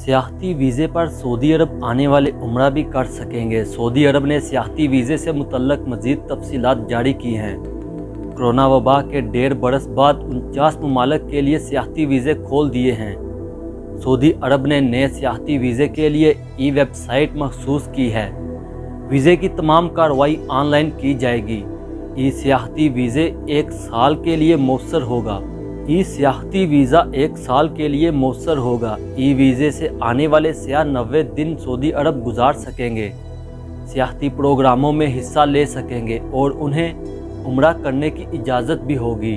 सियाहती वीज़े पर सऊदी अरब आने वाले उम्रा भी कर सकेंगे। सऊदी अरब ने सियाहती वीज़े से मुतल्लक मज़ीद तफसीलात जारी की हैं। कोरोना वबा के 1.5 बरस बाद 49 ममालिक के लिए सियाहती वीज़े खोल दिए हैं। सऊदी अरब ने नए सियाहती वीज़े के लिए वेबसाइट मखसूस की है। वीज़े की तमाम कार्रवाई ऑनलाइन की जाएगी। सियाहती वीज़े 1 साल के लिए मौसर होगा। सियाहती वीज़ा 1 साल के लिए मौसर होगा। वीज़े से आने वाले सियाह 90 दिन सऊदी अरब गुजार सकेंगे, सियाहती प्रोग्रामों में हिस्सा ले सकेंगे और उन्हें उम्रा करने की इजाज़त भी होगी।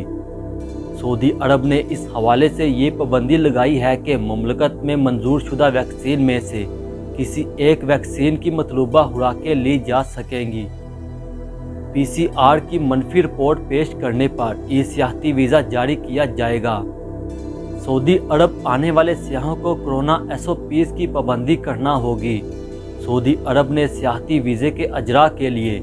सऊदी अरब ने इस हवाले से ये पाबंदी लगाई है कि मुमलकत में मंजूर शुदा वैक्सीन में से किसी एक वैक्सीन की मतलूबा खुराकें ली जा सकेंगी। PCR की मनफी रिपोर्ट पेश करने पर सियाहती वीज़ा जारी किया जाएगा। सऊदी अरब आने वाले सियाहों को कोरोना SOPs की पाबंदी करना होगी। सऊदी अरब ने सियाहती वीज़े के अजरा के लिए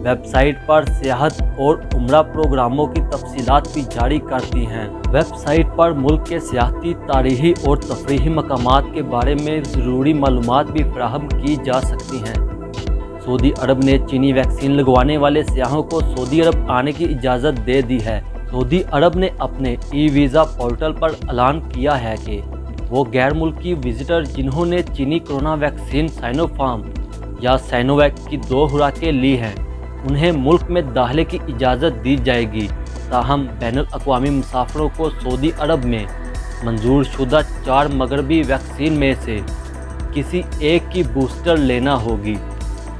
वेबसाइट पर सियाहत और उम्रा प्रोग्रामों की तफसीलात भी जारी कर दी हैं। वेबसाइट पर मुल्क के सियाहती, तारीखी और तफरीही मकामात के बारे में ज़रूरी मालूमात भी फराहम की जा सकती हैं। सऊदी अरब ने चीनी वैक्सीन लगवाने वाले सियाहों को सऊदी अरब आने की इजाज़त दे दी है। सऊदी अरब ने अपने वीज़ा पोर्टल पर ऐलान किया है कि वो गैर मुल्की विजिटर जिन्होंने चीनी कोरोना वैक्सीन साइनोफार्म या साइनोवैक की 2 खुराकें ली हैं, उन्हें मुल्क में दाखिले की इजाज़त दी जाएगी। ताहम बैनुल अक़वामी मुसाफिरों को सऊदी अरब में मंजूर शुदा 4 मगरबी वैक्सीन में से किसी एक की बूस्टर लेना होगी,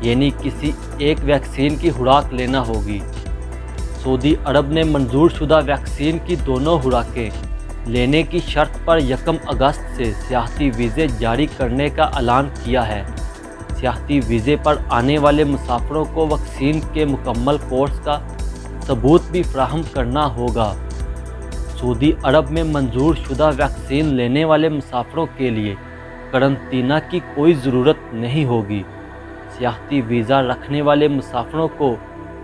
यानी किसी एक वैक्सीन की खुराक लेना होगी। सऊदी अरब ने मंजूर शुदा वैक्सीन की दोनों खुराकें लेने की शर्त पर 1 अगस्त से सियाहती वीज़े जारी करने का ऐलान किया है। सियाहती वीज़े पर आने वाले मुसाफिरों को वैक्सीन के मुकम्मल कोर्स का सबूत भी फराहम करना होगा। सऊदी अरब में मंजूर शुदा वैक्सीन लेने वाले मुसाफिरों के लिए करंतना की कोई ज़रूरत नहीं होगी। सियाहती वीज़ा रखने वाले मुसाफिरों को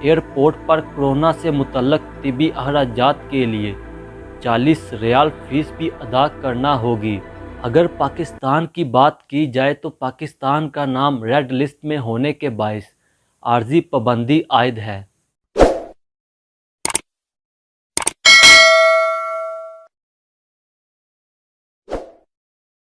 एयरपोर्ट पर कोरोना से मुतल्लक तिबी अखराजात के लिए 40 रियाल फ़ीस भी अदा करना होगी। अगर पाकिस्तान की बात की जाए तो पाकिस्तान का नाम रेड लिस्ट में होने के बायस आर्जी पाबंदी आयद है।